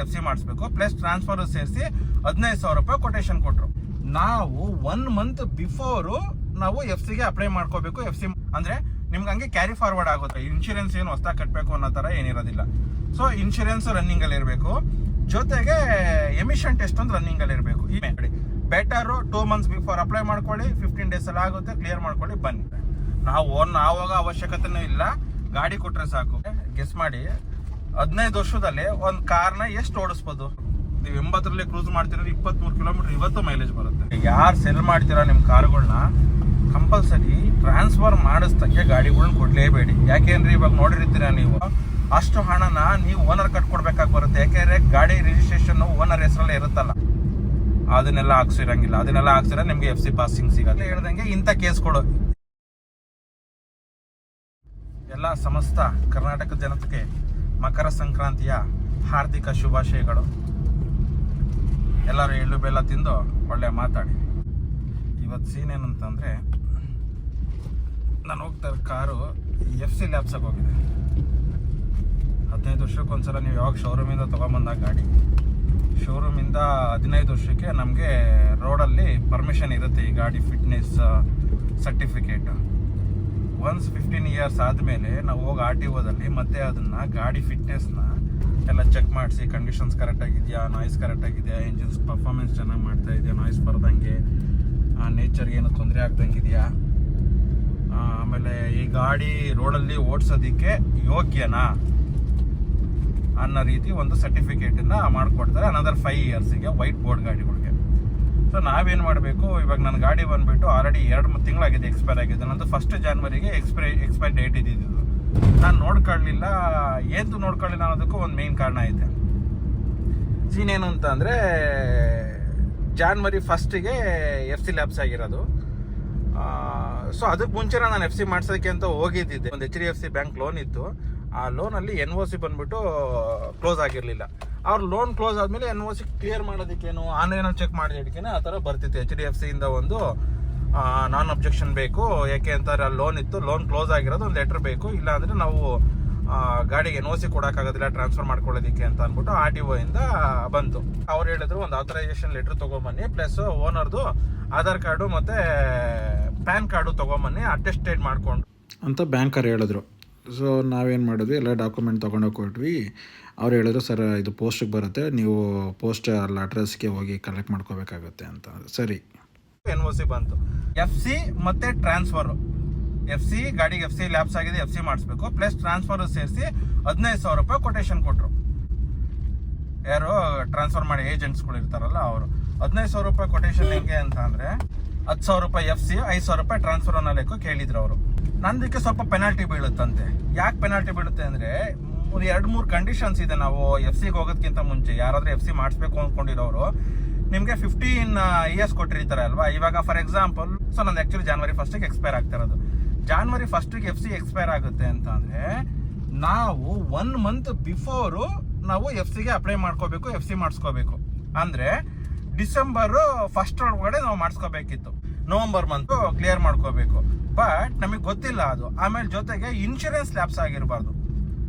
FC ಮಾಡಿಸ್ಬೇಕು, plus transfer ಸೇರಿಸಿ 15,000 ರೂಪಾಯಿ ಕೊಟೇಶನ್ ಕೊಟ್ಟರು. ನಾವು 1 ಮಂತ್ ಬಿಫೋರು ನಾವು FC ಗೆ ಅಪ್ಲೈ ಮಾಡ್ಕೋಬೇಕು. FC ಅಂದ್ರೆ ನಿಮ್ಗೆ ಹಂಗೆ ಕ್ಯಾರಿ ಫಾರ್ವರ್ಡ್ ಆಗುತ್ತೆ. ಇನ್ಶೂರೆನ್ಸ್ ಏನು ಹೊಸದಾಗಿ ಕಟ್ಟಬೇಕು ಅನ್ನೋ ಥರ ಏನಿರೋದಿಲ್ಲ. ಸೊ ಇನ್ಶೂರೆನ್ಸ್ ರನ್ನಿಂಗಲ್ಲಿ ಇರಬೇಕು, ಜೊತೆಗೆ ಎಮಿಷನ್ ಟೆಸ್ಟ್ ಒಂದು ರನ್ನಿಂಗಲ್ಲಿ ಇರಬೇಕು. ಈ ಬೆಟರು 2 ಮಂತ್ಸ್ ಬಿಫೋರ್ ಅಪ್ಲೈ ಮಾಡ್ಕೊಳ್ಳಿ, 15 ಡೇಸ್ ಅಲ್ಲಿ ಆಗುತ್ತೆ, ಕ್ಲಿಯರ್ ಮಾಡ್ಕೊಳ್ಳಿ, ಬನ್ನಿ. ನಾವು ಆವಾಗ ಅವಶ್ಯಕತೆನೂ ಇಲ್ಲ, ಗಾಡಿ ಕೊಟ್ರೆ ಸಾಕು. ಗೆಸ್ ಮಾಡಿ, 15 ವರ್ಷದಲ್ಲಿ ಒಂದು ಕಾರ್ನ ಎಷ್ಟು ಓಡಿಸ್ಬೋದು? ನೀವು 80ರಲ್ಲಿ ಕ್ರೂಸ್ ಮಾಡ್ತಿರೋದು 23 ಕಿಲೋಮೀಟರ್ ಇವತ್ತು ಮೈಲೇಜ್ ಬರುತ್ತೆ. ಯಾರು ಸೆಲ್ ಮಾಡ್ತೀರಾ ನಿಮ್ಮ ಕಾರ್ಗಳನ್ನ, ಕಂಪಲ್ಸರಿ ಟ್ರಾನ್ಸ್ಫರ್ ಮಾಡಿಸ್ತಕ್ಕೆ ಗಾಡಿಗಳನ್ನ ಕೊಡ್ಲೇಬೇಡಿ. ಯಾಕೆಂದ್ರೆ ಇವಾಗ ನೋಡಿರ್ತೀರಾ ನೀವು, ಅಷ್ಟು ಹಣನ ನೀವು ಓನರ್ ಕಟ್ಕೊಡ್ಬೇಕಾಗಿ ಬರುತ್ತೆ. ಯಾಕೆಂದ್ರೆ ಗಾಡಿ ರಿಜಿಸ್ಟ್ರೇಷನ್ ಓನರ್ ಹೆಸರಲ್ಲೇ ಇರುತ್ತಲ್ಲ, ಅದನ್ನೆಲ್ಲ ಹಾಕ್ಸಿರಂಗಿಲ್ಲ. ಅದನ್ನೆಲ್ಲ ಹಾಕ್ಸಿರ ನಿಮ್ಗೆ FC ಪಾಸಿಂಗ್ ಸಿಗತ್ತೆ. ಹೇಳ್ದಂಗೆ ಇಂಥ ಕೇಸ್ಗಳು ಎಲ್ಲ ಸಮಸ್ತ ಕರ್ನಾಟಕ ಜನತೆಗೆ ಮಕರ ಸಂಕ್ರಾಂತಿಯ ಹಾರ್ದಿಕ ಶುಭಾಶಯಗಳು. ಎಲ್ಲರೂ ಎಳ್ಳು ಬೆಲ್ಲ ತಿಂದು ಒಳ್ಳೆ ಮಾತಾಡಿ. ಇವತ್ತು ಸೀನ್ ಏನಂತಂದರೆ, ನಾನು ಹೋಗ್ತಾ ಇರೋ ಕಾರು FC ಲ್ಯಾಬ್ಸಾಗಿ ಹೋಗಿದೆ. 15 ವರ್ಷಕ್ಕೊಂದ್ಸಲ ನೀವು ಯಾವಾಗ ಶೋರೂಮಿಂದ ತೊಗೊಂಬಂದಾಗ ಗಾಡಿ, ಶೋರೂಮಿಂದ 15 ವರ್ಷಕ್ಕೆ ನಮಗೆ ರೋಡಲ್ಲಿ ಪರ್ಮಿಷನ್ ಇರುತ್ತೆ ಈ ಗಾಡಿ ಫಿಟ್ನೆಸ್ ಸರ್ಟಿಫಿಕೇಟ್. ಒನ್ಸ್ 15 ಇಯರ್ಸ್ ಆದಮೇಲೆ ನಾವು ಹೋಗಿ RTOದಲ್ಲಿ ಮತ್ತೆ ಅದನ್ನು ಗಾಡಿ ಫಿಟ್ನೆಸ್ನ ಎಲ್ಲ ಚೆಕ್ ಮಾಡಿಸಿ, ಕಂಡೀಷನ್ಸ್ ಕರೆಕ್ಟಾಗಿದೆಯಾ, ನಾಯ್ಸ್ ಕರೆಕ್ಟಾಗಿದೆಯಾ, ಇಂಜಿನ್ಸ್ ಪರ್ಫಾರ್ಮೆನ್ಸ್ ಚೆನ್ನಾಗಿ ಮಾಡ್ತಾ ಇದೆಯಾ, ನಾಯ್ಸ್ ಬರ್ದಂಗೆ, ನೇಚರ್ಗೆ ಏನು ತೊಂದರೆ ಆಗ್ದಂಗಿದೆಯಾ, ಆಮೇಲೆ ಈ ಗಾಡಿ ರೋಡಲ್ಲಿ ಓಡಿಸೋದಕ್ಕೆ ಯೋಗ್ಯನಾ ಅನ್ನೋ ರೀತಿ ಒಂದು ಸರ್ಟಿಫಿಕೇಟನ್ನು ಮಾಡಿಕೊಡ್ತಾರೆ. ಅನದರ್ 5 ಇಯರ್ಸಿಗೆ ವೈಟ್ ಬೋರ್ಡ್ ಗಾಡಿಗಳಿಗೆ. ಸೊ ನಾವೇನು ಮಾಡಬೇಕು, ಇವಾಗ ನನ್ನ ಗಾಡಿ ಬಂದುಬಿಟ್ಟು ಆಲ್ರೆಡಿ 2 ತಿಂಗಳಾಗಿದೆ ಎಕ್ಸ್ಪೈರ್ ಆಗಿದೆ. ನಂದು 1 ಜನವರಿಗೆ ಎಕ್ಸ್ಪೈರ್ ಡೇಟ್ ಇದ್ದಿದ್ದು. ನಾನು ನೋಡ್ಕೊಳ್ಳಿಲ್ಲ. ಏನು ನೋಡ್ಕೊಳ್ಳಿಲ್ಲ ಅನ್ನೋದಕ್ಕೂ ಒಂದು ಮೇನ್ ಕಾರಣ ಐತೆ. ಸೀನ್ ಏನು ಅಂತ ಅಂದರೆ, ಜಾನ್ವರಿ 1ಗೆ FC ಲ್ಯಾಬ್ಸ್ ಆಗಿರೋದು. ಸೊ ಅದಕ್ಕೆ ಮುಂಚೆ ನಾನು FC ಮಾಡ್ಸೋದಕ್ಕೆ ಅಂತ ಹೋಗಿದ್ದಿದ್ದೆ. ಒಂದು HDFC ಬ್ಯಾಂಕ್ ಲೋನ್ ಇತ್ತು. ಆ ಲೋನಲ್ಲಿ NOC ಬಂದ್ಬಿಟ್ಟು ಕ್ಲೋಸ್ ಆಗಿರಲಿಲ್ಲ. ಅವ್ರ ಲೋನ್ ಕ್ಲೋಸ್ ಆದಮೇಲೆ NOC ಕ್ಲಿಯರ್ ಮಾಡೋದಕ್ಕೇನು ಆನ್ಲೈನಲ್ಲಿ ಚೆಕ್ ಮಾಡೋದಕ್ಕೇನೆ ಆ ಥರ ಬರ್ತಿತ್ತು. HDFCಯಿಂದ ಒಂದು ನಾನ್ ಅಬ್ಜೆಕ್ಷನ್ ಬೇಕು. ಯಾಕೆ ಅಂತಾರೆ, ಲೋನ್ ಇತ್ತು, ಲೋನ್ ಕ್ಲೋಸ್ ಆಗಿರೋದು, ಒಂದು ಲೆಟ್ರ್ ಬೇಕು, ಇಲ್ಲಾಂದರೆ ನಾವು ಗಾಡಿಗೆ NOC ಕೊಡೋಕ್ಕಾಗೋದಿಲ್ಲ ಟ್ರಾನ್ಸ್ಫರ್ ಮಾಡ್ಕೊಳ್ಳೋದಕ್ಕೆ ಅಂತ ಅಂದ್ಬಿಟ್ಟು RTO ಇಂದ ಬಂತು. ಅವ್ರು ಹೇಳಿದ್ರು ಒಂದು ಆಥರೈಸೇಷನ್ ಲೆಟ್ರ್ ತೊಗೊಂಬನ್ನಿ, ಪ್ಲಸ್ ಓನರ್ದು ಆಧಾರ್ ಕಾರ್ಡು ಮತ್ತು ಪ್ಯಾನ್ ಕಾರ್ಡು ತೊಗೊಂಬನ್ನಿ, ಅಟೆಸ್ಟೇಟ್ ಮಾಡ್ಕೊಂಡು ಅಂತ ಬ್ಯಾಂಕರ್ ಹೇಳಿದ್ರು. ಸೊ ನಾವೇನು ಮಾಡಿದ್ವಿ, ಎಲ್ಲ ಡಾಕ್ಯುಮೆಂಟ್ ತೊಗೊಂಡೋಗಿ ಕೊಟ್ವಿ. ಅವ್ರು ಹೇಳಿದ್ರು, ಸರ್ ಇದು ಪೋಸ್ಟಿಗೆ ಬರುತ್ತೆ, ನೀವು ಪೋಸ್ಟ್ ಅಲ್ಲಿ ಅಡ್ರೆಸ್ಗೆ ಹೋಗಿ ಕಲೆಕ್ಟ್ ಮಾಡ್ಕೋಬೇಕಾಗುತ್ತೆ ಅಂತ. ಸರಿ, NOC ಬಂತು. FC ಮತ್ತು ಟ್ರಾನ್ಸ್ಫರು, FC ಗಾಡಿಗೆ FC ಲ್ಯಾಬ್ಸ್ ಆಗಿದೆ, FC ಮಾಡಿಸ್ಬೇಕು, ಪ್ಲಸ್ ಟ್ರಾನ್ಸ್ಫರ್ ಸೇರಿಸಿ 15,000 ರೂಪಾಯಿ ಕೊಟೇಶನ್ ಕೊಟ್ಟರು. ಯಾರು ಟ್ರಾನ್ಸ್ಫರ್ ಮಾಡಿ ಏಜೆಂಟ್ಸ್ಗಳು ಇರ್ತಾರಲ್ಲ ಅವರು. 15,000 ರೂಪಾಯಿ ಕೊಟೇಶನ್ ಹೆಂಗೆ ಅಂತ ಅಂದರೆ, 10,000 ರೂಪಾಯಿ FC, 5,000 ರೂಪಾಯಿ ಟ್ರಾನ್ಸ್ಫರ್ ಅನ್ನೋ ಲೆಕ್ಕ ಕೇಳಿದ್ರು ಅವರು. ನಂದಕ್ಕೆ ಸ್ವಲ್ಪ ಪೆನಾಲ್ಟಿ ಬೀಳುತ್ತಂತೆ. ಯಾಕೆ ಪೆನಾಲ್ಟಿ ಬೀಳುತ್ತೆ ಅಂದರೆ, 2-3 ಕಂಡೀಷನ್ಸ್ ಇದೆ. ನಾವು FC ಹೋಗೋದಕ್ಕಿಂತ ಮುಂಚೆ ಯಾರಾದರೂ FC ಮಾಡಿಸ್ಬೇಕು ಅಂದ್ಕೊಂಡಿರೋರು ನಿಮಗೆ 15 ಇಯರ್ಸ್ ಕೊಟ್ಟಿರ್ತಾರೆ ಅಲ್ವಾ. ಇವಾಗ ಫಾರ್ ಎಕ್ಸಾಂಪಲ್, ಸೊ ನಂದು ಆ್ಯಕ್ಚುಲಿ ಜಾನ್ವರಿ 1ಗೆ ಎಕ್ಸ್ಪೈರ್ ಆಗ್ತಾ ಇರೋದು. ಜಾನ್ವರಿ 1ಗೆ FC ಎಕ್ಸ್ಪೈರ್ ಆಗುತ್ತೆ ಅಂತ ಅಂದರೆ, ನಾವು 1 ಮಂತ್ ಬಿಫೋರು ನಾವು FC ಗೆ ಅಪ್ಲೈ ಮಾಡ್ಕೋಬೇಕು, FC ಮಾಡಿಸ್ಕೋಬೇಕು. ಅಂದರೆ ಡಿಸೆಂಬರ್ 1 ಒಳಗಡೆ ನಾವು ಮಾಡಿಸ್ಕೋಬೇಕಿತ್ತು. ನವಂಬರ್ ಮಂತು ಕ್ಲಿಯರ್ ಮಾಡ್ಕೋಬೇಕು. ಬಟ್ ನಮಗೆ ಗೊತ್ತಿಲ್ಲ ಅದು. ಆಮೇಲೆ ಜೊತೆಗೆ ಇನ್ಶೂರೆನ್ಸ್ ಲ್ಯಾಪ್ಸ್ ಆಗಿರಬಾರ್ದು.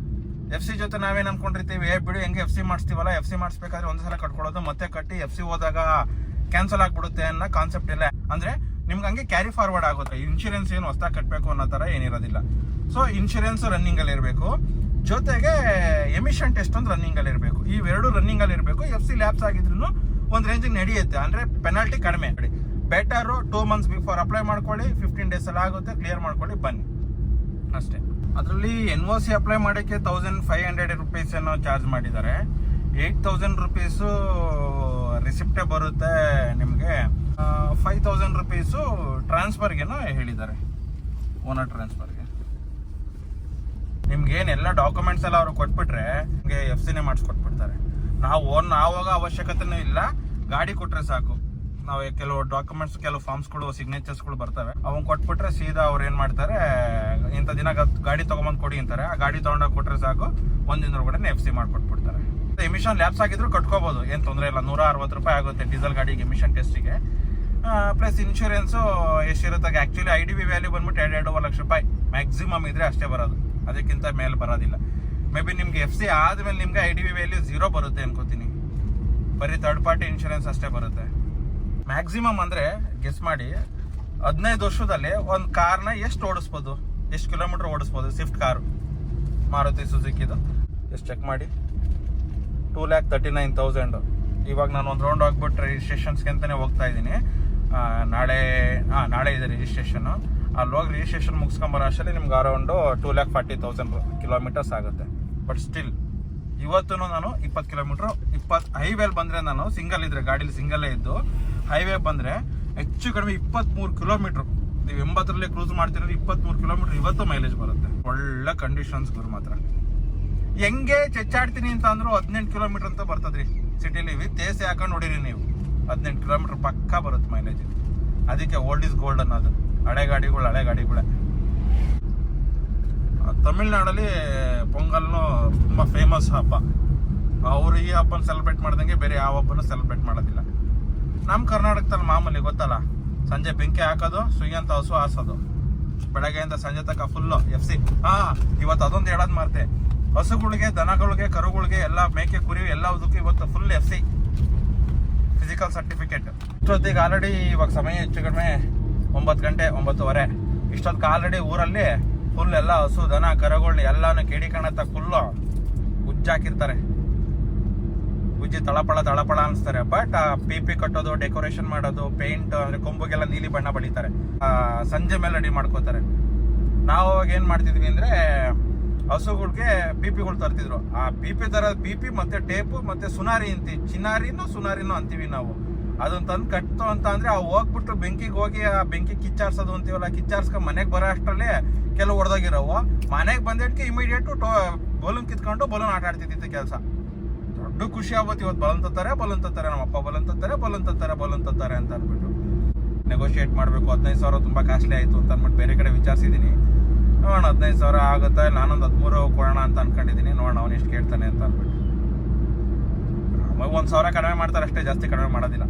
FC ಜೊತೆ ನಾವೇನು ಅನ್ಕೊಂಡಿರ್ತೀವಿ, ಬಿಡು ಹೆಂಗೆ FC ಮಾಡಿಸ್ತೀವಲ್ಲ, FC ಮಾಡಿಸ್ಬೇಕಾದ್ರೆ ಒಂದ್ಸಲ ಕಟ್ಕೊಳ್ಳೋದು, ಮತ್ತೆ ಕಟ್ಟಿ FC ಹೋದಾಗ ಕ್ಯಾನ್ಸಲ್ ಆಗ್ಬಿಡುತ್ತೆ ಅನ್ನೋ ಕಾನ್ಸೆಪ್ಟ್ ಇಲ್ಲ. ಅಂದರೆ ನಿಮ್ಗೆ ಹಂಗೆ ಕ್ಯಾರಿ ಫಾರ್ವರ್ಡ್ ಆಗುತ್ತೆ. ಇನ್ಶೂರೆನ್ಸ್ ಏನು ಹೊಸದಾಗಿ ಕಟ್ಟಬೇಕು ಅನ್ನೋ ಥರ ಏನಿರೋದಿಲ್ಲ. ಸೊ ಇನ್ಶೂರೆನ್ಸ್ ರನ್ನಿಂಗಲ್ಲಿ ಇರಬೇಕು, ಜೊತೆಗೆ ಎಮಿಷನ್ ಟೆಸ್ಟ್ ಒಂದು ರನ್ನಿಂಗಲ್ಲಿ ಇರಬೇಕು. ಇವೆರಡು ರನ್ನಿಂಗಲ್ಲಿ ಇರಬೇಕು. FC ಲ್ಯಾಬ್ಸ್ ಆಗಿದ್ರು ಒಂದು ರೇಂಜಿಗೆ ನಡೆಯುತ್ತೆ, ಅಂದರೆ ಪೆನಾಲ್ಟಿ ಕಡಿಮೆ. ಬೆಟರು 2 ಮಂತ್ಸ್ ಬಿಫೋರ್ ಅಪ್ಲೈ ಮಾಡ್ಕೊಳ್ಳಿ, 15 ಡೇಸ್ ಅಲ್ಲಿ ಆಗುತ್ತೆ, ಕ್ಲಿಯರ್ ಮಾಡ್ಕೊಳ್ಳಿ, ಬನ್ನಿ, ಅಷ್ಟೇ. ಅದರಲ್ಲಿ NOC ಅಪ್ಲೈ ಮಾಡೋಕ್ಕೆ 1,500 ರೂಪೀಸ್ ಏನೋ ಚಾರ್ಜ್ ಮಾಡಿದ್ದಾರೆ. 8,000 ರೂಪೀಸು ರಿಸಿಪ್ಟೇ ಬರುತ್ತೆ ನಿಮಗೆ. 5,000 ರೂಪೀಸು ಟ್ರಾನ್ಸ್ಫರ್ಗೇನೋ ಹೇಳಿದ್ದಾರೆ, ಓನರ್ ಟ್ರಾನ್ಸ್ಫರ್ಗೆ. ನಿಮ್ಗೇನೆಲ್ಲ ಡಾಕ್ಯುಮೆಂಟ್ಸ್ ಎಲ್ಲ ಅವ್ರು ಕೊಟ್ಬಿಟ್ರೆ ನಿಮಗೆ FC ಮಾಡಿಸ್ಕೊಟ್ಬಿಡ್ತಾರೆ. ನಾವು ಆವಾಗ ಅವಶ್ಯಕತೆನೂ ಇಲ್ಲ, ಗಾಡಿ ಕೊಟ್ಟರೆ ಸಾಕು. ನಾವು ಕೆಲವು ಡಾಕ್ಯುಮೆಂಟ್ಸ್, ಕೆಲವು ಫಾರ್ಮ್ಸ್ಗಳು, ಸಿಗ್ನೇಚರ್ಸ್ಗಳು ಬರ್ತವೆ, ಅವನ್ ಕೊಟ್ಬಿಟ್ರೆ ಸೀದಾ ಅವ್ರು ಏನು ಮಾಡ್ತಾರೆ, ಇಂಥ ದಿನ ಗಾಡಿ ತೊಗೊಂಬಂದು ಕೊಡಿ ಅಂತಾರೆ. ಆ ಗಾಡಿ ತೊಗೊಂಡೋಗಿ ಕೊಟ್ಟರೆ ಸಾಕು, ಒಂದಿನದೊಳಗಡೆ FC ಮಾಡಿಕೊಟ್ಬಿಡ್ತಾರೆ. ಎಮಿಷನ್ ಲ್ಯಾಬ್ಸ್ ಆಗಿದ್ರು ಕಟ್ಕೋಬೋದು, ಏನು ತೊಂದರೆ ಇಲ್ಲ. 160 ರೂಪಾಯಿ ಆಗುತ್ತೆ ಡೀಸೆಲ್ ಗಾಡಿಗೆ ಎಮಿಷನ್ ಟೆಸ್ಟಿಗೆ. ಪ್ಲಸ್ ಇನ್ಶೂರೆನ್ಸು ಎಷ್ಟಿರುತ್ತೆ, ಆ್ಯಕ್ಚುಲಿ IDV ವ್ಯಾಲ್ಯೂ ಬಂದ್ಬಿಟ್ಟು 2.5 ಲಕ್ಷ ರೂಪಾಯಿ ಮ್ಯಾಕ್ಸಿಮಮ್ ಇದ್ರೆ ಅಷ್ಟೇ ಬರೋದು, ಅದಕ್ಕಿಂತ ಮೇಲೆ ಬರೋದಿಲ್ಲ. ಮೇ ಬಿ ನಿಮ್ಗೆ FC ಆದ್ಮೇಲೆ ನಿಮ್ಗೆ IDV ವ್ಯಾಲ್ಯೂ 0 ಬರುತ್ತೆ ಅನ್ಕೋತೀನಿ. ಬರೀ ಥರ್ಡ್ ಪಾರ್ಟಿ ಇನ್ಶೂರೆನ್ಸ್ ಅಷ್ಟೇ ಬರುತ್ತೆ. ಮ್ಯಾಕ್ಸಿಮಮ್ ಅಂದರೆ ಗೆಸ್ ಮಾಡಿ 15 ವರ್ಷದಲ್ಲಿ ಒಂದು ಕಾರ್ನ ಎಷ್ಟು ಓಡಿಸ್ಬೋದು, ಎಷ್ಟು ಕಿಲೋಮೀಟ್ರ್ ಓಡಿಸ್ಬೋದು? ಸ್ವಿಫ್ಟ್ ಕಾರು ಮಾರುತಿ ಸುಜುಕಿದು ಎಷ್ಟು ಚೆಕ್ ಮಾಡಿ, 2,39,000. ಇವಾಗ ನಾನು ಒಂದು ರೌಂಡ್ ಹೋಗ್ಬಿಟ್ಟು ರಿಜಿಸ್ಟ್ರೇಷನ್ಸ್ಗೆ ಅಂತಲೇ ಹೋಗ್ತಾ ಇದ್ದೀನಿ. ನಾಳೆ ಇದೆ ರಿಜಿಸ್ಟ್ರೇಷನು. ಅಲ್ಲಿ ಹೋಗಿ ರಿಜಿಸ್ಟ್ರೇಷನ್ ಮುಗಿಸ್ಕೊಂಬರೋ ಅಷ್ಟರಲ್ಲಿ ನಿಮ್ಗೆ ಅರೌಂಡು 2,40,000 ಕಿಲೋಮೀಟರ್ಸ್ ಆಗುತ್ತೆ. ಬಟ್ ಸ್ಟಿಲ್ ಇವತ್ತು ನಾನು 20 ಕಿಲೋಮೀಟ್ರು ಹೈವೇಲಿ ಬಂದರೆ, ನಾನು ಸಿಂಗಲ್ ಇದ್ರೆ ಗಾಡೀಲಿ ಸಿಂಗಲ್ಲೇ ಇದ್ದು ಹೈವೇ ಬಂದರೆ ಹೆಚ್ಚು ಕಡಿಮೆ 23 ಕಿಲೋಮೀಟ್ರು. ನೀವು 80ರಲ್ಲಿ ಕ್ರೂಸ್ ಮಾಡ್ತಿರೋದು 23 ಕಿಲೋಮೀಟ್ರ್ ಇವತ್ತು ಮೈಲೇಜ್ ಬರುತ್ತೆ. ಒಳ್ಳೆ ಕಂಡೀಷನ್ಸ್ ಗುರು ಮಾತ್ರ. ಹೆಂಗೆ ಚೆಚ್ಚಾಡ್ತೀನಿ ಅಂತ ಅಂದ್ರು 18 ಕಿಲೋಮೀಟ್ರ್ ಅಂತ ಬರ್ತದ್ರಿ ಸಿಟಿಲಿ. ವಿತ್ AC ಹಾಕೊಂಡು ನೋಡಿರಿ ನೀವು, 18 ಕಿಲೋಮೀಟ್ರ್ ಪಕ್ಕಾ ಬರುತ್ತೆ ಮೈಲೇಜ್. ಅದಕ್ಕೆ ಓಲ್ಡ್ ಇಸ್ ಗೋಲ್ಡ್ ಅನ್ನೋದು. ಹಳೆ ಗಾಡಿಗಳೇ. ತಮಿಳ್ನಾಡಲ್ಲಿ ಪೊಂಗಲ್ನು ತುಂಬ ಫೇಮಸ್ ಹಬ್ಬ. ಅವರು ಈ ಹಬ್ಬನ ಸೆಲೆಬ್ರೇಟ್ ಮಾಡ್ದಂಗೆ ಬೇರೆ ಯಾವ ಹಬ್ಬನೂ ಸೆಲೆಬ್ರೇಟ್ ಮಾಡೋದಿಲ್ಲ. ನಮ್ಮ ಕರ್ನಾಟಕದಲ್ಲಿ ಮಾಮೂಲಿ ಗೊತ್ತಲ್ಲ, ಸಂಜೆ ಬೆಂಕಿ ಹಾಕೋದು, ಸುಯ್ಯಂತ ಹಸು ಹಾಸೋದು, ಬೆಳಗ್ಗೆಯಿಂದ ಸಂಜೆ ತನಕ ಫುಲ್ಲು FC. ಇವತ್ತು ಅದೊಂದು ಹೇಳೋದು ಮಾರ್ತೆ, ಹಸುಗಳಿಗೆ, ದನಗಳಿಗೆ, ಕರುಗಳಿಗೆ ಎಲ್ಲ, ಮೇಕೆ ಕುರಿ ಎಲ್ಲದಕ್ಕೂ ಇವತ್ತು ಫುಲ್ FC ಫಿಸಿಕಲ್ ಸರ್ಟಿಫಿಕೇಟ್. ಇಷ್ಟೊತ್ತಿಗೆ ಆಲ್ರೆಡಿ ಇವಾಗ ಸಮಯ ಹೆಚ್ಚು ಕಡಿಮೆ 9 ಗಂಟೆ 9:15. ಇಷ್ಟೊತ್ತಿಗೆ ಆಲ್ರೆಡಿ ಊರಲ್ಲಿ ಫುಲ್ ಎಲ್ಲ ಹಸು ದನ ಕರುಗಳನ್ನ ಎಲ್ಲಾನು ಕೇಡಿ ಕಾಣತ್ತ ಫುಲ್ಲು ಉಜ್ಜಾಕಿರ್ತಾರೆ. ಉಜ್ಜಿ ತಳಪಳ ಅನಿಸ್ತಾರೆ. ಬಟ್ PP ಕಟ್ಟೋದು, ಡೆಕೋರೇಷನ್ ಮಾಡೋದು, ಪೇಂಟ್ ಅಂದ್ರೆ ಕೊಂಬುಗೆಲ್ಲ ನೀಲಿ ಬಣ್ಣ ಬಳಿತಾರೆ. ಸಂಜೆ ಮೇಲೆ ರೆಡಿ ಮಾಡ್ಕೋತಾರೆ. ನಾವು ಅವಾಗ ಏನ್ ಮಾಡ್ತಿದ್ವಿ ಅಂದ್ರೆ ಹಸುಗಳಿಗೆ PP ತರ್ತಿದ್ರು. ಆ PP ಮತ್ತೆ ಟೇಪು ಮತ್ತೆ ಸುನಾರಿನೋ ಅಂತೀವಿ ನಾವು. ಅದನ್ನ ತಂದು ಕಟ್ತು ಅಂತ ಅಂದ್ರೆ ಅವು ಹೋಗ್ಬಿಟ್ಟು ಬೆಂಕಿಗೆ ಹೋಗಿ ಆ ಬೆಂಕಿ ಕಿಚ್ಚಾರ್ಸೋದು ಅಂತೀವಲ್ಲ, ಕಿಚ್ಚಾರ್ಸ್ಕೊಂಡು ಮನೆಗೆ ಬರೋ ಅಷ್ಟರಲ್ಲಿ ಕೆಲವು ಹೊಡೆದೋಗಿರೋವು. ಮನೆಗೆ ಬಂದಿಟ್ಕೆ ಇಮಿಡಿಯೇಟು ಬಲೂನ್ ಕಿತ್ಕೊಂಡು ಬಲೂನ್ ಆಟ ಆಡ್ತಿದ್ದಿತ್ತು ಕೆಲಸ. ದೊಡ್ಡ ಖುಷಿ ಆಗುತ್ತೆ. ಇವತ್ತು ಬಲೂನ್ ತತ್ತಾರೆ, ನಮ್ಮಪ್ಪ ಬಲೂನ್ ತತ್ತಾರೆ ಅಂತ ಅಂದ್ಬಿಟ್ಟು ನೆಗೋಷಿಯೇಟ್ ಮಾಡಬೇಕು. 15,000 ತುಂಬ ಕಾಸ್ಟ್ಲಿ ಆಯಿತು ಅಂತ ಅಂದ್ಬಿಟ್ಟು ಬೇರೆ ಕಡೆ ವಿಚಾರಿಸಿದ್ದೀನಿ. ನೋಡೋಣ 15,000 ಆಗುತ್ತೆ, ನಾನೊಂದು 13 ಕೊಡೋಣ ಅಂತ ಅನ್ಕೊಂಡಿದ್ದೀನಿ. ನೋಡೋಣ ಅವ್ನು ಎಷ್ಟು ಕೇಳ್ತಾನೆ ಅಂತ ಅಂದ್ಬಿಟ್ಟು. 1,000 ಕಡಿಮೆ ಮಾಡ್ತಾರೆ ಅಷ್ಟೇ, ಜಾಸ್ತಿ ಕಡಿಮೆ ಮಾಡೋದಿಲ್ಲ.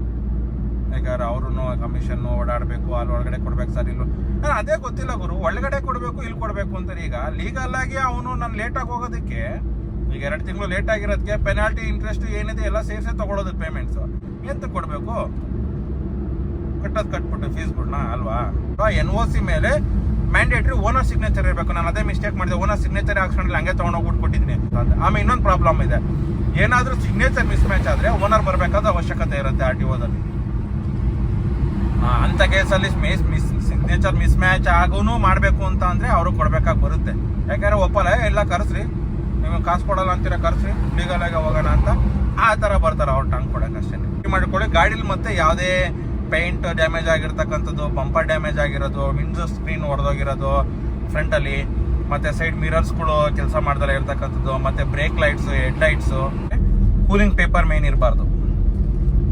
ಯಾಕಂದ್ರೆ ಅವ್ರೂ ಕಮಿಷನ್ನು ಓಡಾಡಬೇಕು, ಅಲ್ಲಿ ಒಳಗಡೆ ಕೊಡ್ಬೇಕು ಸರ್ ಇಲ್ಲೂ. ನಾನು ಅದೇ ಗೊತ್ತಿಲ್ಲ ಗುರು, ಒಳಗಡೆ ಕೊಡಬೇಕು ಇಲ್ಲಿ ಕೊಡಬೇಕು ಅಂತಾರೆ. ಈಗ ಲೀಗಲ್ ಆಗಿ ಅವನು ನಾನು ಲೇಟಾಗಿ ಹೋಗೋದಕ್ಕೆ, ಈಗ 2 ತಿಂಗಳು ಲೇಟ್ ಆಗಿರೋದಕ್ಕೆ ಪೆನಾಲ್ಟಿ, ಇಂಟ್ರೆಸ್ಟ್ ಏನಿದೆ ಎಲ್ಲ ಸೇರಿಸೇ ತಗೊಳ್ಳೋದು ಪೇಮೆಂಟ್ಸು. ಎಂತ ಕೊಡಬೇಕು? ಕಟ್ಬಿಟ್ಟು ಫೀಸ್ಗಳನ್ನ ಅಲ್ವಾ? NOC ಮೇಲೆ ಮ್ಯಾಂಡೇಟ್ರಿ ಓನರ್ ಸಿಗ್ನೇಚರ್ ಇರಬೇಕು. ನಾನು ಅದೇ ಮಿಸ್ಟೇಕ್ ಮಾಡಿದೆ, ಓನರ್ ಸಿಗ್ನೇಚರ್ ಹಾಕ್ಸ್ಕೊಂಡು ಹಂಗೆ ತೊಗೊಂಡೋಗ್ಬಿಟ್ಟು ಕೊಟ್ಟಿದ್ದೀನಿ. ಆಮೇಲೆ ಇನ್ನೊಂದು ಪ್ರಾಬ್ಲಮ್ ಇದೆ, ಏನಾದರೂ ಸಿಗ್ನೇಚರ್ ಮಿಸ್ ಮ್ಯಾಚ್ ಆದರೆ ಓನರ್ ಬರಬೇಕಾದ ಅವಶ್ಯಕತೆ ಇರುತ್ತೆ RTOದಲ್ಲಿ. ಅಂಥ ಕೇಸಲ್ಲಿ ಸಿಗ್ನೇಚರ್ ಮಿಸ್ ಮ್ಯಾಚ್ ಆಗೂ ಮಾಡಬೇಕು ಅಂತ ಅಂದರೆ ಅವರು ಕೊಡಬೇಕಾಗಿ ಬರುತ್ತೆ. ಯಾಕಂದರೆ ಒಪ್ಪಲ್ಲ, ಎಲ್ಲ ಕರೆಸ್ರಿ, ನೀವು ಕಾಸು ಕೊಡಲ್ಲ ಅಂತೀರ, ಕರೆಸ್ರಿ ಲೀಗಲ್ ಆಗಿ ಹೋಗೋಣ ಅಂತ ಆ ಥರ ಬರ್ತಾರೆ ಅವ್ರು ಟಂಗ್ ಕೊಡೋಕೆ ಅಷ್ಟೇ. ಮಾಡ್ಕೊಳ್ಳಿ ಗಾಡೀಲಿ ಮತ್ತೆ ಯಾವುದೇ ಪೇಂಟ್ ಡ್ಯಾಮೇಜ್ ಆಗಿರ್ತಕ್ಕಂಥದ್ದು, ಬಂಪರ್ ಡ್ಯಾಮೇಜ್ ಆಗಿರೋದು, ವಿಂಡೋ ಸ್ಕ್ರೀನ್ ಹೊಡೆದೋಗಿರೋದು ಫ್ರಂಟಲ್ಲಿ, ಮತ್ತು ಸೈಡ್ ಮಿರರ್ಸ್ಗಳು ಕೆಲಸ ಮಾಡ್ದಲ್ಲ ಇರ್ತಕ್ಕಂಥದ್ದು, ಮತ್ತು brake lights, head lights, cooling paper main ಇರಬಾರ್ದು.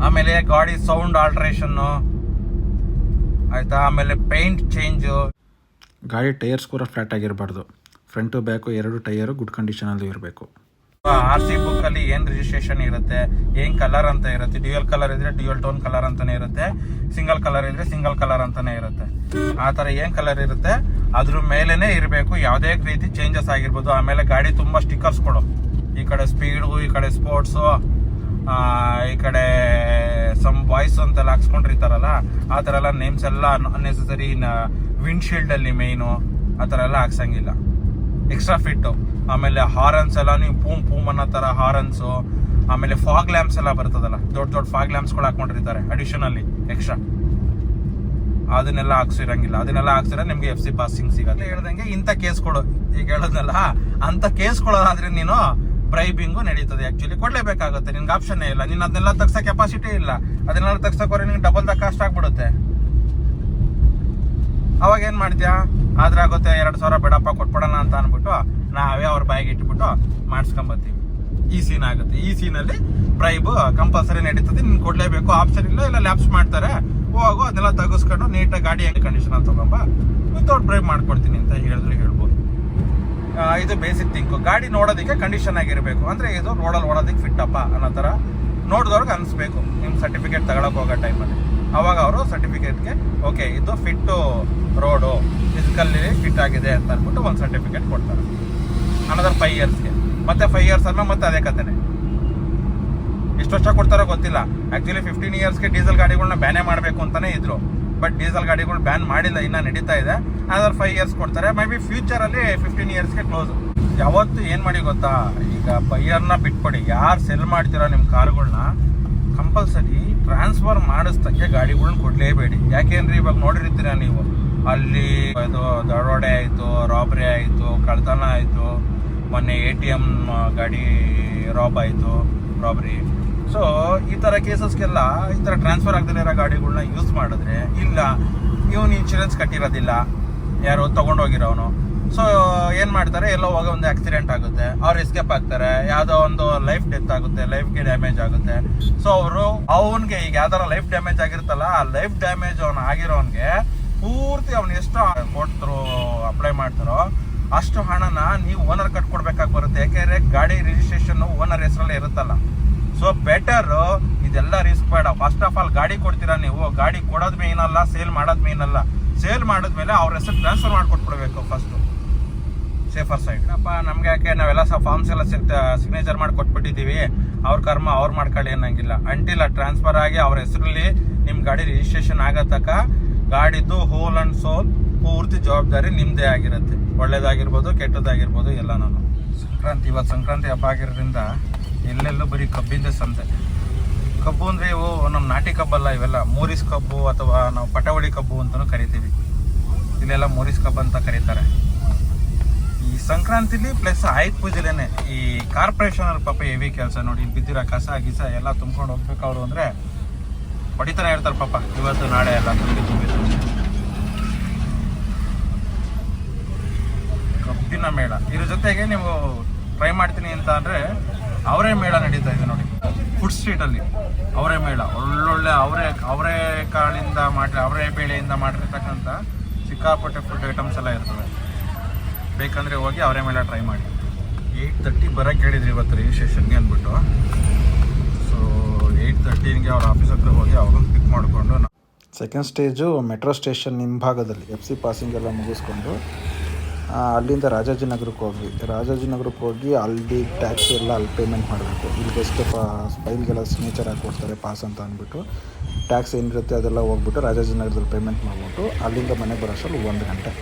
ಆಮೇಲೆ ಗಾಡಿ ಸೌಂಡ್ ಆಲ್ಟ್ರೇಷನ್ನು ಆಯಿತಾ. ಆಮೇಲೆ ಪೇಂಟ್ ಚೇಂಜು, ಗಾಡಿ ಟೈರ್ಸ್ ಕೂಡ ಫ್ಲಾಟ್ ಆಗಿರಬಾರ್ದು. ಫ್ರಂಟು ಬ್ಯಾಕು 2 ಟೈರು ಗುಡ್ ಕಂಡೀಷನಲ್ಲಿ ಇರಬೇಕು. RC ಬುಕ್ಕಲ್ಲಿ ಏನು ರಿಜಿಸ್ಟ್ರೇಷನ್ ಇರುತ್ತೆ, ಏನು ಕಲರ್ ಅಂತ ಇರುತ್ತೆ, ಡ್ಯೂಯಲ್ ಕಲರ್ ಇದ್ರೆ ಡ್ಯೂಯಲ್ ಟೋನ್ ಕಲರ್ ಅಂತಾನೆ ಇರುತ್ತೆ, ಸಿಂಗಲ್ ಕಲರ್ ಇದ್ರೆ ಸಿಂಗಲ್ ಕಲರ್ ಅಂತಾನೆ ಇರುತ್ತೆ. ಆ ಥರ ಏನು ಕಲರ್ ಇರುತ್ತೆ ಅದ್ರ ಮೇಲೇ ಇರಬೇಕು. ಯಾವುದೇ ರೀತಿ ಚೇಂಜಸ್ ಆಗಿರ್ಬೋದು. ಆಮೇಲೆ ಗಾಡಿ ತುಂಬ ಸ್ಟಿಕ್ಕರ್ಸ್ಗಳು, ಈ ಕಡೆ ಸ್ಪೀಡು, ಈ ಕಡೆ ಸ್ಪೋರ್ಟ್ಸು, ಈ ಕಡೆ ಸಮ್ ವಾಯ್ಸ್ ಅಂತೆಲ್ಲ ಹಾಕ್ಸ್ಕೊಂಡಿರ್ತಾರಲ್ಲ, ಆ ಥರ ಎಲ್ಲ ನೇಮ್ಸ್ ಎಲ್ಲ ಅನ್ನೆಸೆಸರಿ. ವಿಂಡ್ಶೀಲ್ಡಲ್ಲಿ ಮೇಯ್ನು ಆ ಥರ ಎಲ್ಲ ಹಾಕ್ಸಂಗಿಲ್ಲ. Extra fit. ಆಮೇಲೆ ಹಾರನ್ಸ್ ಎಲ್ಲ ನೀವು ಪೂಮ್ ಅನ್ನೋ ಥರ ಹಾರನ್ಸು. ಆಮೇಲೆ ಫಾಗ್ ಲ್ಯಾಂಪ್ಸ್ ಎಲ್ಲ ಬರ್ತದಲ್ಲ, ದೊಡ್ಡ ಫಾಗ್ ಲ್ಯಾಂಪ್ಸ್ಗಳು ಹಾಕೊಂಡಿರ್ತಾರೆ ಅಡಿಷನಲ್ಲಿ ಎಕ್ಸ್ಟ್ರಾ, ಅದನ್ನೆಲ್ಲ ಹಾಕ್ಸಿರಂಗಿಲ್ಲ. ಅದನ್ನೆಲ್ಲ ಹಾಕ್ಸಿದ್ರೆ ನಿಮಗೆ FC ಪಾಸಿಂಗ್ ಸಿಗುತ್ತೆ. ಹೇಳ್ದಂಗೆ ಇಂಥ ಕೇಸ್ಗಳು, ಈಗ ಹೇಳೋದ್ನಲ್ಲ ಅಂಥ ಕೇಸ್ಗಳಾದ್ರೆ ನೀನು ಬ್ರೈಬಿಂಗು ನಡೀತದೆ. ಆ್ಯಕ್ಚುಲಿ ಕೊಡಲೇಬೇಕಾಗುತ್ತೆ, ನಿನ್ಗೆ ಆಪ್ಷನ್ನೇ ಇಲ್ಲ. ನೀನು ಅದನ್ನೆಲ್ಲ ತಗ್ಸೋ ಕೆಪಾಸಿಟಿ ಇಲ್ಲ. ಅದನ್ನೆಲ್ಲ ತಗ್ಸೋಕೋರೆ ನಿನ್ಗೆ ಡಬಲ್ ದ ಕಾಸ್ಟ್ ಆಗ್ಬಿಡುತ್ತೆ. ಅವಾಗ ಏನು ಮಾಡ್ತೀಯಾ? ಆದ್ರೆ ಆಗುತ್ತೆ 2,000 ಬೇಡಪ್ಪ ಕೊಟ್ಬಿಡೋಣ ಅಂತ ಅಂದ್ಬಿಟ್ಟು ನಾವೇ ಅವ್ರ ಬಾಯಿಗೆ ಇಟ್ಬಿಟ್ಟು ಮಾಡಿಸ್ಕೊಂಬತ್ತೀವಿ. ಈ ಸೀನ್ ಆಗುತ್ತೆ. ಈ ಸೀನಲ್ಲಿ ಬ್ರೈಬ್ ಕಂಪಲ್ಸರಿ ನಡೀತದೆ. ನೀನು ಕೊಡಲೇಬೇಕು, ಆಪ್ಷನ್ ಇಲ್ಲ ಲ್ಯಾಪ್ಸ್ ಮಾಡ್ತಾರೆ. ಹೋಗು ಅದನ್ನೆಲ್ಲ ತೆಗೆಸ್ಕೊಂಡು ನೀಟಾಗಿ ಗಾಡಿ ಹೆಂಗೆ ಕಂಡೀಷನ್ ತಗೊಂಬ, ವಿತೌಟ್ ಬ್ರೈಬ್ ಮಾಡ್ಕೊಡ್ತೀನಿ ಅಂತ ಹೇಳ್ಬೋದು. ಇದು ಬೇಸಿಕ್ ಥಿಂಕು. ಗಾಡಿ ನೋಡೋದಕ್ಕೆ ಕಂಡೀಷನ್ ಆಗಿರಬೇಕು. ಅಂದರೆ ಇದು ರೋಡಲ್ಲಿ ಓಡೋದಕ್ಕೆ ಫಿಟ್ಟಪ್ಪ ಅನ್ನೋ ಥರ ನೋಡಿದವ್ರಿಗೆ ಅನಿಸ್ಬೇಕು. ನಿಮ್ಮ ಸರ್ಟಿಫಿಕೇಟ್ ತಗೊಳಕ್ಕೆ ಹೋಗೋ ಟೈಮಲ್ಲಿ ಅವಾಗ ಅವರು ಸರ್ಟಿಫಿಕೇಟ್ಗೆ ಓಕೆ ಇದು ಫಿಟ್ಟು ರೋಡು, ಫಿಸಿಕಲ್ಲಿ ಫಿಟ್ ಆಗಿದೆ ಅಂತ ಅಂದ್ಬಿಟ್ಟು ಒಂದು ಸರ್ಟಿಫಿಕೇಟ್ ಕೊಡ್ತಾರೆ. ಅನದರ್ 5 ಇಯರ್ಸ್ಗೆ. ಮತ್ತೆ 5 ಇಯರ್ಸ್ ಆದ್ಮೇಲೆ ಮತ್ತೆ ಅದೇ ಕಥೆನೆ. ಎಷ್ಟು ವರ್ಷ ಕೊಡ್ತಾರೋ ಗೊತ್ತಿಲ್ಲ. ಆ್ಯಕ್ಚುಲಿ 15 ಇಯರ್ಸ್ಗೆ ಡೀಸೆಲ್ ಗಾಡಿಗಳನ್ನ ಬ್ಯಾನೇ ಮಾಡಬೇಕು ಅಂತಲೇ ಇದ್ರು. ಬಟ್ ಡೀಸೆಲ್ ಗಾಡಿಗಳು ಬ್ಯಾನ್ ಮಾಡಿಲ್ಲ, ಇನ್ನೂ ನಡೀತಾ ಇದೆ. ಅದ್ರ 5 ಇಯರ್ಸ್ ಕೊಡ್ತಾರೆ. ಮೇ ಬಿ ಫ್ಯೂಚರಲ್ಲಿ 15 ಇಯರ್ಸ್ಗೆ ಕ್ಲೋಸ್. ಯಾವತ್ತು ಏನು ಮಾಡಿ ಗೊತ್ತಾ, ಈಗ ಬೈಯರ್ನ ಬಿಟ್ಕೊಡಿ, ಯಾರು ಸೆಲ್ ಮಾಡ್ತೀರೋ ನಿಮ್ಮ ಕಾರುಗಳನ್ನ ಕಂಪಲ್ಸರಿ ಟ್ರಾನ್ಸ್ಫರ್ ಮಾಡಿಸ್ದಂಗೆ ಗಾಡಿಗಳ್ನ ಕೊಡಲೇಬೇಡಿ. ಯಾಕೆಂದ್ರೆ ಇವಾಗ ನೋಡಿರ್ತೀರ ನೀವು, ಅಲ್ಲಿ ಇದು ದರೋಡೆ ಆಯಿತು, ರಾಬ್ರಿ ಆಯಿತು, ಕಳ್ತನ ಆಯಿತು, ಮೊನ್ನೆ ATM ಗಾಡಿ ರಾಬ್ ಆಯಿತು, ರಾಬ್ರಿ. ಸೊ ಈ ಥರ ಕೇಸಸ್ಗೆಲ್ಲ ಈ ಥರ ಟ್ರಾನ್ಸ್ಫರ್ ಆಗದೇ ಇರೋ ಗಾಡಿಗಳನ್ನ ಯೂಸ್ ಮಾಡಿದ್ರೆ, ಇಲ್ಲ ಇವನು ಇನ್ಶೂರೆನ್ಸ್ ಕಟ್ಟಿರೋದಿಲ್ಲ, ಯಾರೋ ತೊಗೊಂಡೋಗಿರೋನು, ಸೊ ಏನು ಮಾಡ್ತಾರೆ, ಎಲ್ಲೋ ಹೋಗೋ ಒಂದು ಆಕ್ಸಿಡೆಂಟ್ ಆಗುತ್ತೆ, ಅವ್ರು ಎಸ್ಕೇಪ್ ಆಗ್ತಾರೆ, ಯಾವುದೋ ಒಂದು ಲೈಫ್ ಡೆತ್ ಆಗುತ್ತೆ, ಲೈಫ್ಗೆ ಡ್ಯಾಮೇಜ್ ಆಗುತ್ತೆ. ಸೊ ಅವನಿಗೆ ಈಗ ಯಾವ್ದಾರ ಲೈಫ್ ಡ್ಯಾಮೇಜ್ ಆಗಿರುತ್ತಲ್ಲ, ಆ ಲೈಫ್ ಡ್ಯಾಮೇಜ್ ಆಗಿರೋನ್ಗೆ ಪೂರ್ತಿ ಅವ್ನು ಎಷ್ಟು ಕೊಡ್ತಾರೋ ಅಪ್ಲೈ ಮಾಡ್ತಾರೋ ಅಷ್ಟು ಹಣನ ನೀವು ಓನರ್ ಕಟ್ಕೊಡ್ಬೇಕಾಗಿ ಬರುತ್ತೆ. ಯಾಕೆಂದ್ರೆ ಗಾಡಿ ರಿಜಿಸ್ಟ್ರೇಷನ್ ಓನರ್ ಹೆಸರಲ್ಲೇ ಇರುತ್ತಲ್ಲ. ಸೊ ಬೆಟರ್ ಇದೆಲ್ಲ ರಿಸ್ಕ್ ಬೇಡ. ಫಸ್ಟ್ ಆಫ್ ಆಲ್ ಗಾಡಿ ಕೊಡ್ತೀರಾ ನೀವು, ಗಾಡಿ ಕೊಡೋದ್ ಮೇನ್ ಅಲ್ಲ, ಸೇಲ್ ಮಾಡೋದ್ ಮೇನ್ ಅಲ್ಲ. ಸೇಲ್ ಮಾಡಿದ್ಮೇಲೆ ಅವ್ರ ಹೆಸರು ಟ್ರಾನ್ಸ್ಫರ್ ಮಾಡ್ಕೊಟ್ಬಿಡ್ಬೇಕು ಫಸ್ಟು, ಸೇಫರ್ ಸೈಡ್. ಅಪ್ಪ ನಮ್ಗೆ ಯಾಕೆ, ನಾವೆಲ್ಲ ಫಾರ್ಮ್ಸ್ ಎಲ್ಲ ಸಿಗ್ನೇಚರ್ ಮಾಡಿ ಕೊಟ್ಬಿಟ್ಟಿದ್ದೀವಿ, ಅವ್ರ ಕರ್ಮ ಅವ್ರು ಮಾಡ್ಕೊಳ್ಳಿ ಅನ್ನಂಗಿಲ್ಲ. ಅಂಟಿಲ್ ಟ್ರಾನ್ಸ್ಫರ್ ಆಗಿ ಅವ್ರ ಹೆಸರಲ್ಲಿ ನಿಮ್ಮ ಗಾಡಿ ರಿಜಿಸ್ಟ್ರೇಷನ್ ಆಗೋ ತನಕ ಗಾಡಿದ್ದು ಹೋಲ್ ಅಂಡ್ ಸೋಲ್ ಪೂರ್ತಿ ಜವಾಬ್ದಾರಿ ನಿಮ್ಮದೇ ಆಗಿರುತ್ತೆ. ಒಳ್ಳೇದಾಗಿರ್ಬೋದು, ಕೆಟ್ಟದಾಗಿರ್ಬೋದು ಎಲ್ಲ. ನಾನು ಇವತ್ತು ಸಂಕ್ರಾಂತಿ ಹಬ್ಬ ಆಗಿರೋದ್ರಿಂದ ಎಲ್ಲೆಲ್ಲೂ ಬರೀ ಕಬ್ಬಿಂದ ಸಂತೆ. ಕಬ್ಬು ಅಂದರೆ ಇವು ನಮ್ಮ ನಾಟಿ ಕಬ್ಬಲ್ಲ, ಇವೆಲ್ಲ ಮೋರಿಸ್ ಕಬ್ಬು ಅಥವಾ ನಾವು ಪಟವಳಿ ಕಬ್ಬು ಅಂತಲೂ ಕರಿತೀವಿ. ಇಲ್ಲೆಲ್ಲ ಮೋರಿಸ್ ಕಬ್ಬು ಅಂತ ಕರೀತಾರೆ. ಈ ಸಂಕ್ರಾಂತಿಲಿ ಪ್ಲಸ್ ಆಯುಧ ಪೂಜೆಲೇನೆ ಈ ಕಾರ್ಪೊರೇಷನ್ ಅವ್ರ ಪಾಪ ಹೆವಿ ಕೆಲಸ ನೋಡಿ. ಇಲ್ಲಿ ಬಿದ್ದಿರೋ ಕಸ ಗಿಸ ಎಲ್ಲ ತುಂಬ್ಕೊಂಡು ಹೋಗ್ಬೇಕು ಅವರು, ಅಂದರೆ ಹೊಡಿತಾನೆ ಇರ್ತಾರೆ ಪಾಪ, ಇವತ್ತು ನಾಳೆ ಎಲ್ಲ ತುಂಬಿ ಕಬ್ಬಿನ ಮೇಳ. ಇದ್ರ ಜೊತೆಗೆ ನೀವು ಟ್ರೈ ಮಾಡ್ತೀನಿ ಅಂತ ಅಂದರೆ ಅವರೇ ಮೇಳ ನಡೀತಾ ಇದೆ ನೋಡಿ, ಫುಡ್ ಸ್ಟ್ರೀಟಲ್ಲಿ ಅವರೇ ಮೇಳ. ಒಳ್ಳೊಳ್ಳೆ ಅವರೇ ಕಾಳಿಂದ ಮಾಡಿ, ಅವರೇ ಬೇಳೆಯಿಂದ ಮಾಡಿರ್ತಕ್ಕಂಥ ಸಿಕ್ಕಾಪಟ್ಟೆ ಫುಡ್ ಐಟಮ್ಸ್ ಎಲ್ಲ ಇರ್ತವೆ. ಬೇಕಂದರೆ ಹೋಗಿ ಅವರೇ ಮೇಳ ಟ್ರೈ ಮಾಡಿ. 8:30 ಬರೋಕ್ಕೆ ಹೇಳಿದ್ರಿ ಇವತ್ತು ರಿಜಿಸ್ಟ್ರೇಷನ್ಗೆ ಅಂದ್ಬಿಟ್ಟು. ಸೊ 8:30ಗೆ ಅವ್ರ ಆಫೀಸ್ ಹತ್ರ ಹೋಗಿ ಅವ್ರನ್ನ ಪಿಕ್ ಮಾಡಿಕೊಂಡು ಸೆಕೆಂಡ್ ಸ್ಟೇಜು ಮೆಟ್ರೋ ಸ್ಟೇಷನ್ ಹಿಂಭಾಗದಲ್ಲಿ FC ಪಾಸಿಂಗ್ ಎಲ್ಲ ಮುಗಿಸ್ಕೊಂಡು ಅಲ್ಲಿಂದ ರಾಜಾಜಿನಗರಕ್ಕೆ ಹೋಗಿ ಅಲ್ಲಿ ಟ್ಯಾಕ್ಸಿ ಎಲ್ಲ ಅಲ್ಲಿ ಪೇಮೆಂಟ್ ಮಾಡಬೇಕು. ಇಲ್ಲಿ ಬೆಸ್ಟ್ ಫೈಲ್ಗೆಲ್ಲ ಸಿಗ್ನೇಚರ್ ಹಾಕ್ಕೊಡ್ತಾರೆ ಪಾಸ್ ಅಂತ ಅಂದ್ಬಿಟ್ಟು. ಟ್ಯಾಕ್ಸ್ ಏನಿರುತ್ತೆ ಅದೆಲ್ಲ ಹೋಗ್ಬಿಟ್ಟು ರಾಜಾಜಿನಗರದಲ್ಲಿ ಪೇಮೆಂಟ್ ಮಾಡಿಬಿಟ್ಟು ಅಲ್ಲಿಂದ ಮನೆಗೆ ಬರೋಷ್ಟರಲ್ಲಿ 1 ಗಂಟೆ.